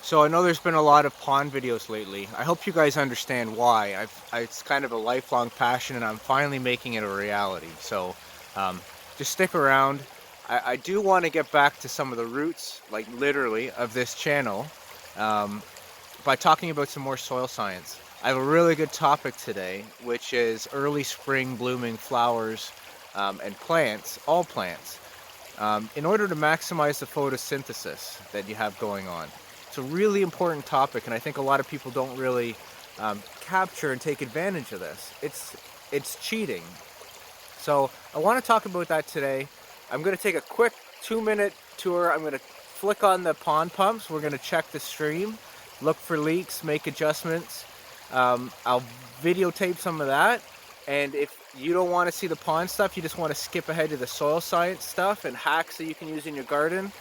So I know there's been a lot of pond videos lately. I hope you guys understand why. It's kind of a lifelong passion and I'm finally making it a reality. So um, just stick around. I do want to get back to some of the roots, like literally, of this channel um, by talking about some more soil science. I have a really good topic today, which is early spring blooming flowers and plants, all plants, in order to maximize the photosynthesis that you have going on. It's a really important topic, and I think a lot of people don't really capture and take advantage of this. It's cheating. So I want to talk about that today. I'm going to take a quick 2-minute tour. I'm going to flick on the pond pumps. We're going to check the stream, look for leaks, make adjustments. I'll videotape some of that. And if you don't want to see the pond stuff, you just want to skip ahead to the soil science stuff and hacks that you can use in your garden,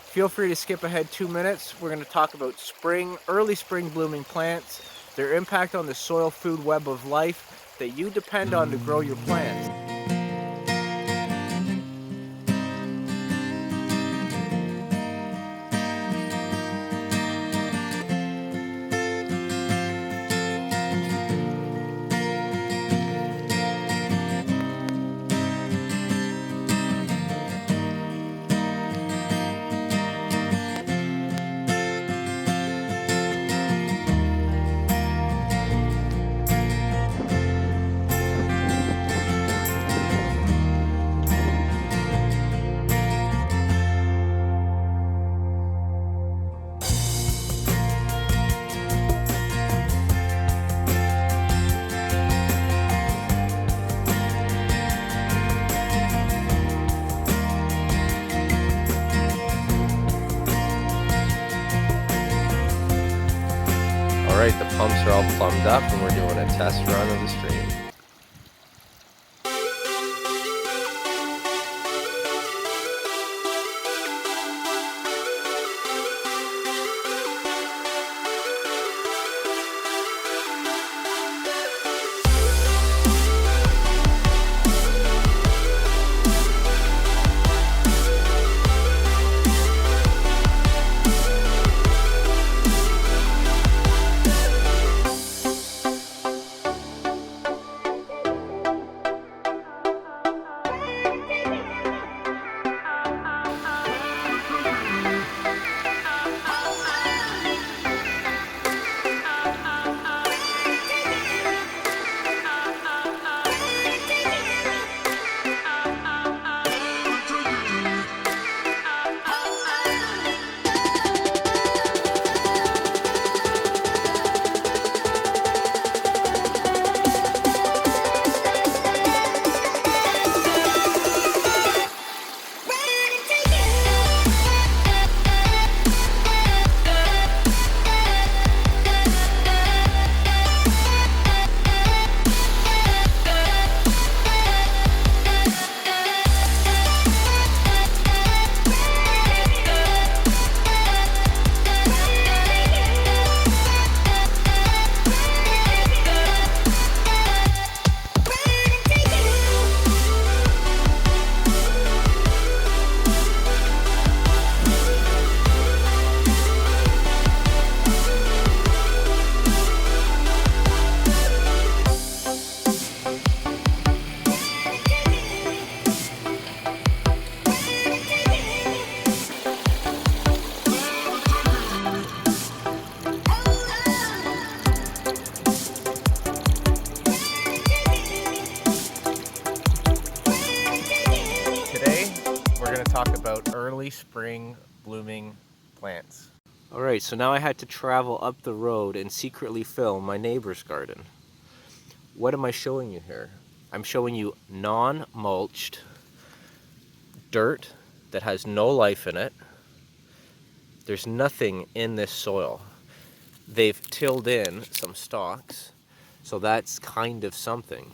feel free to skip ahead 2 minutes. We're going to talk about early spring blooming plants, their impact on the soil food web of life that you depend on to grow your plants. Alright, the pumps are all plumbed up and we're doing a test run of the stream. Talk about early spring blooming plants. Alright, so now I had to travel up the road and secretly film my neighbor's garden. What am I showing you here? I'm showing you non-mulched dirt that has no life in it. There's nothing in this soil. They've tilled in some stalks, so that's kind of something.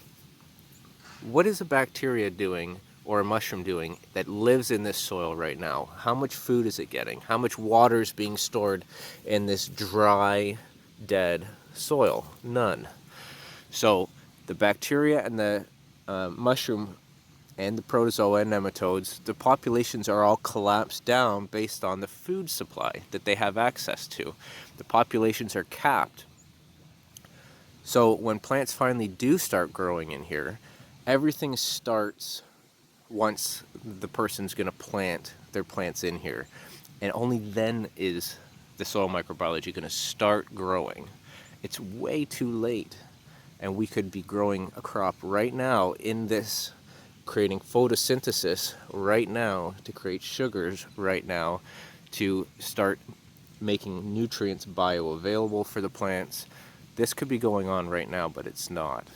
What is a bacteria doing or a mushroom doing that lives in this soil right now? How much food is it getting? How much water is being stored in this dry, dead soil? None. So the bacteria and the mushroom and the protozoa and nematodes, the populations are all collapsed down based on the food supply that they have access to. The populations are capped. So when plants finally do start growing in here, everything starts once the person's going to plant their plants in here. And only then is the soil microbiology going to start growing. It's way too late. And we could be growing a crop right now in this, creating photosynthesis right now, to create sugars right now, to start making nutrients bioavailable for the plants. This could be going on right now, but it's not.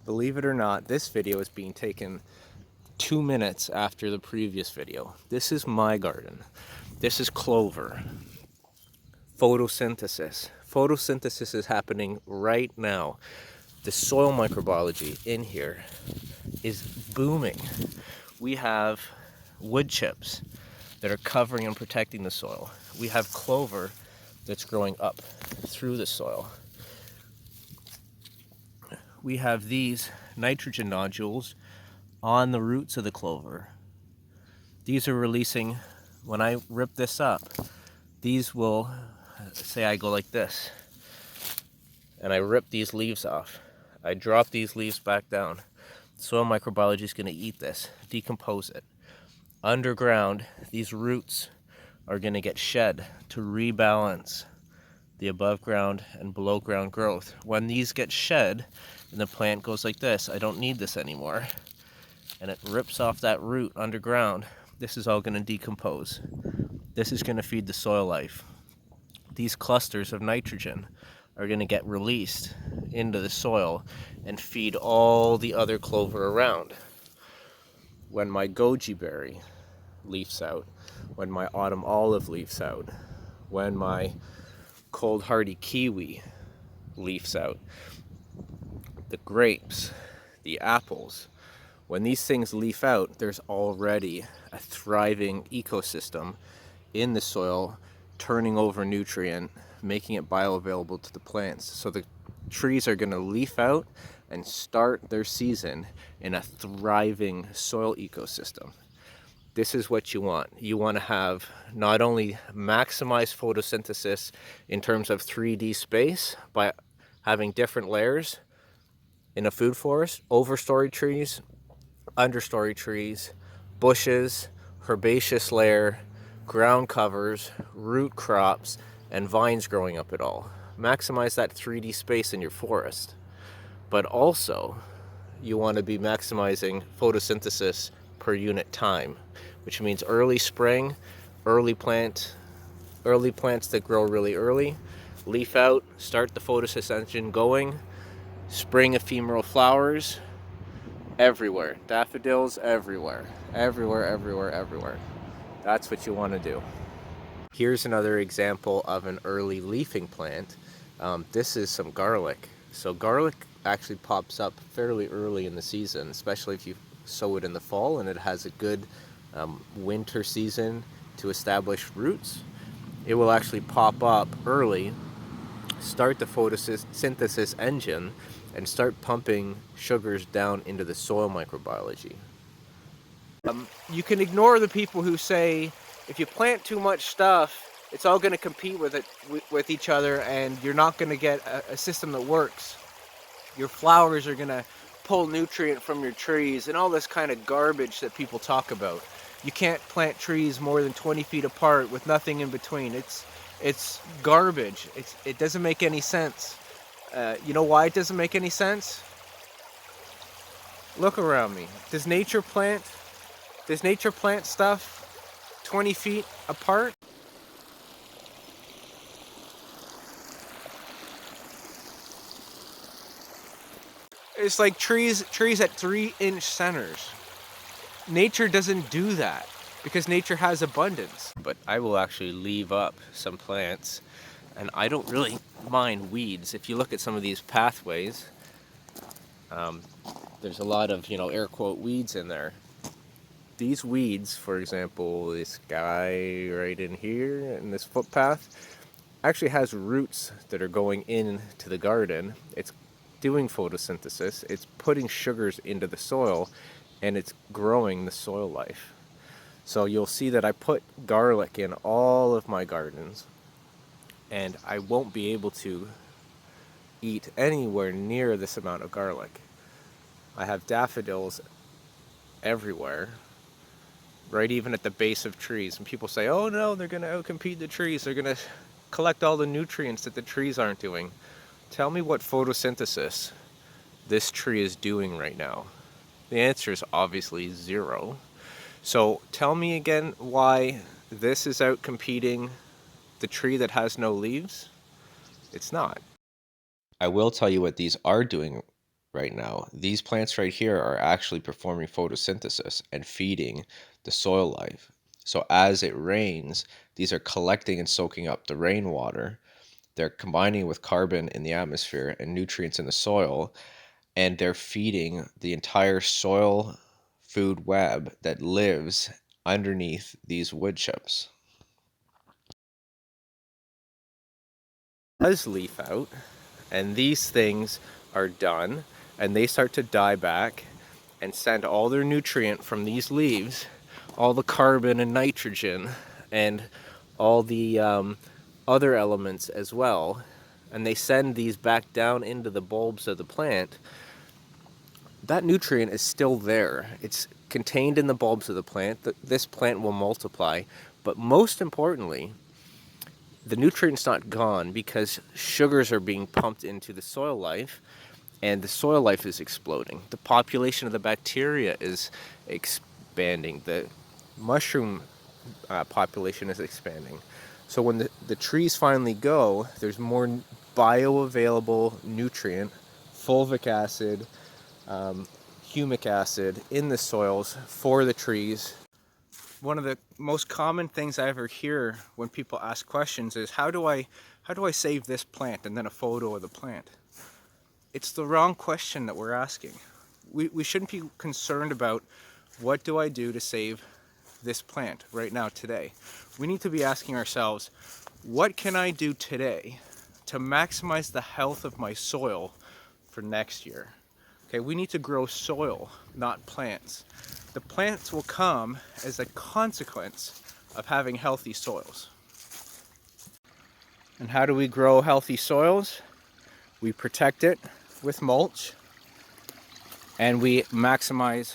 Believe it or not, this video is being taken 2 minutes after the previous video. This is my garden. This is clover. Photosynthesis. Photosynthesis is happening right now. The soil microbiology in here is booming. We have wood chips that are covering and protecting the soil. We have clover that's growing up through the soil. We have these nitrogen nodules on the roots of the clover. These are releasing, when I rip this up, these will, say I go like this, and I rip these leaves off. I drop these leaves back down. Soil microbiology is going to eat this, decompose it. Underground, these roots are going to get shed to rebalance the above ground and below ground growth. When these get shed and the plant goes like this, I don't need this anymore, and it rips off that root underground, this is all going to decompose. This is going to feed the soil life. These clusters of nitrogen are going to get released into the soil and feed all the other clover around. When my goji berry leaves out, when my autumn olive leaves out, when my cold hardy kiwi leaves out, the grapes, the apples, when these things leaf out, there's already a thriving ecosystem in the soil, turning over nutrient, making it bioavailable to the plants. So the trees are going to leaf out and start their season in a thriving soil ecosystem. This is what you want. You want to have not only maximize photosynthesis in terms of 3D space by having different layers in a food forest, overstory trees, understory trees, bushes, herbaceous layer, ground covers, root crops, and vines growing up it all. Maximize that 3D space in your forest. But also, you want to be maximizing photosynthesis per unit time, which means early spring, early plants that grow really early, leaf out, start the photosynthesis engine going, spring ephemeral flowers, everywhere. Daffodils everywhere. Everywhere. That's what you want to do. Here's another example of an early leafing plant. This is some garlic. So garlic actually pops up fairly early in the season, especially if you sow it in the fall and it has a good winter season to establish roots. It will actually pop up early, start the photosynthesis engine, and start pumping sugars down into the soil microbiology. You can ignore the people who say if you plant too much stuff, it's all going to compete with each other, and you're not going to get a system that works. Your flowers are going to pull nutrient from your trees and all this kind of garbage that people talk about. You can't plant trees more than 20 feet apart with nothing in between. It's garbage. It doesn't make any sense. You know why it doesn't make any sense? Look around me. Does nature plant stuff 20 feet apart? It's like trees at 3-inch centers. Nature doesn't do that because nature has abundance. But I will actually leave up some plants, and I don't really mind weeds. If you look at some of these pathways, there's a lot of, air quote weeds in there. These weeds, for example, this guy right in here in this footpath actually has roots that are going into the garden. It's doing photosynthesis. It's putting sugars into the soil, and it's growing the soil life. So you'll see that I put garlic in all of my gardens, and I won't be able to eat anywhere near this amount of garlic. I have daffodils everywhere, right even at the base of trees. And people say, oh no, they're going to outcompete the trees. They're going to collect all the nutrients that the trees aren't doing. Tell me what photosynthesis this tree is doing right now. The answer is obviously zero. So tell me again why this is out competing the tree that has no leaves. It's not. I will tell you what these are doing right now. These plants right here are actually performing photosynthesis and feeding the soil life. So as it rains, these are collecting and soaking up the rainwater. They're combining with carbon in the atmosphere and nutrients in the soil, and they're feeding the entire soil food web that lives underneath these wood chips. Does leaf out, and these things are done, and they start to die back and send all their nutrient from these leaves, all the carbon and nitrogen and all the other elements as well, and they send these back down into the bulbs of the plant. That nutrient is still there. It's contained in the bulbs of the plant. This plant will multiply, but most importantly, the nutrient's not gone because sugars are being pumped into the soil life, and the soil life is exploding. The population of the bacteria is expanding. The mushroom population is expanding. So when the trees finally go, there's more bioavailable nutrient, fulvic acid, humic acid in the soils for the trees. One of the most common things I ever hear when people ask questions is, how do I save this plant, and then a photo of the plant. It's the wrong question that we're asking. We shouldn't be concerned about what do I do to save this plant right now today. We need to be asking ourselves, what can I do today to maximize the health of my soil for next year? Okay, we need to grow soil, not plants. The plants will come as a consequence of having healthy soils. And how do we grow healthy soils? We protect it with mulch, and we maximize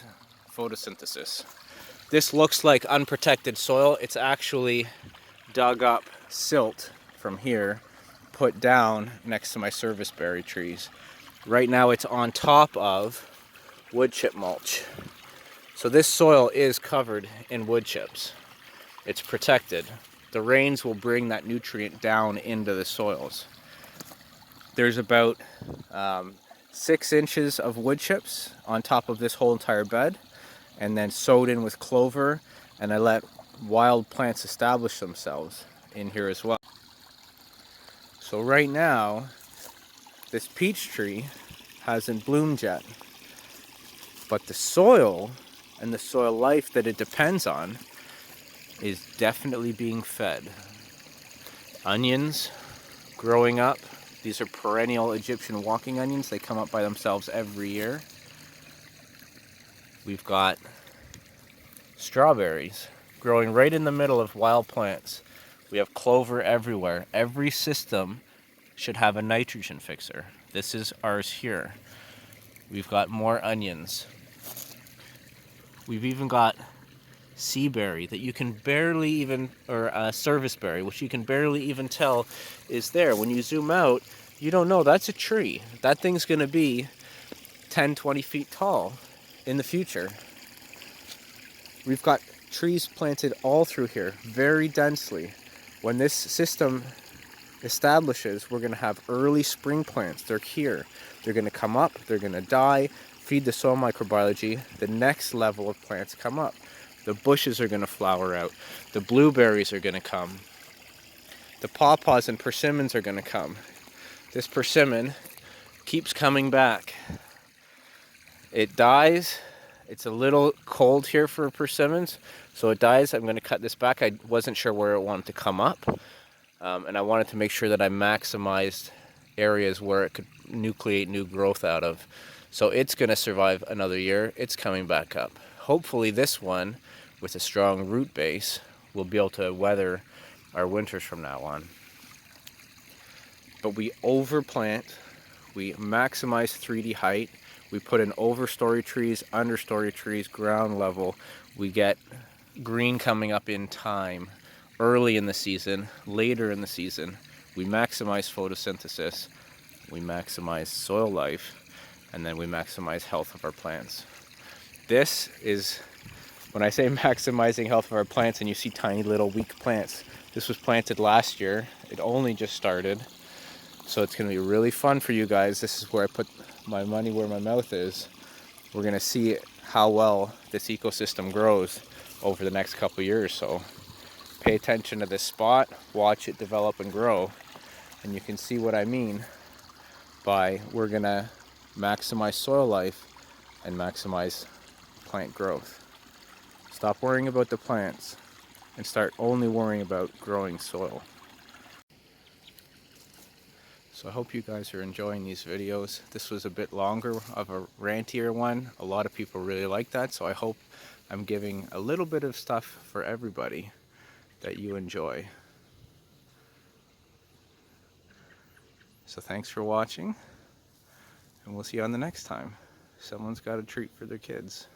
photosynthesis. This looks like unprotected soil. It's actually dug up silt from here, put down next to my serviceberry trees. Right now it's on top of wood chip mulch. So this soil is covered in wood chips. It's protected. The rains will bring that nutrient down into the soils. There's about 6 inches of wood chips on top of this whole entire bed, and then sowed in with clover, and I let wild plants establish themselves in here as well. So right now, this peach tree hasn't bloomed yet, but the soil and the soil life that it depends on is definitely being fed. Onions growing up. These are perennial Egyptian walking onions. They come up by themselves every year. We've got strawberries growing right in the middle of wild plants. We have clover everywhere. Every system should have a nitrogen fixer. This is ours here. We've got more onions. We've even got seaberry that you can barely even, or serviceberry, which you can barely even tell is there. When you zoom out, you don't know that's a tree. That thing's going to be 10, 20 feet tall in the future. We've got trees planted all through here, very densely. When this system establishes, we're going to have early spring plants. They're here. They're going to come up, they're going to die, feed the soil microbiology. The next level of plants come up. The bushes are going to flower out. The blueberries are going to come. The pawpaws and persimmons are going to come. This persimmon keeps coming back. It dies. It's a little cold here for persimmons, so it dies. I'm going to cut this back. I wasn't sure where it wanted to come up, and I wanted to make sure that I maximized areas where it could nucleate new growth out of. So it's going to survive another year. It's coming back up. Hopefully this one, with a strong root base, will be able to weather our winters from now on. But we overplant, we maximize 3D height, we put in overstory trees, understory trees, ground level. We get green coming up in time, early in the season, later in the season. We maximize photosynthesis, we maximize soil life, and then we maximize health of our plants. This is, when I say maximizing health of our plants and you see tiny little weak plants, this was planted last year. It only just started. So it's going to be really fun for you guys. This is where I put my money where my mouth is. We're going to see how well this ecosystem grows over the next couple years. So pay attention to this spot, watch it develop and grow, and you can see what I mean by we're going to maximize soil life and maximize plant growth. Stop worrying about the plants and start only worrying about growing soil. So I hope you guys are enjoying these videos. This was a bit longer of a rantier one. A lot of people really like that, so I hope I'm giving a little bit of stuff for everybody that you enjoy. So thanks for watching, and we'll see you on the next time. Someone's got a treat for their kids.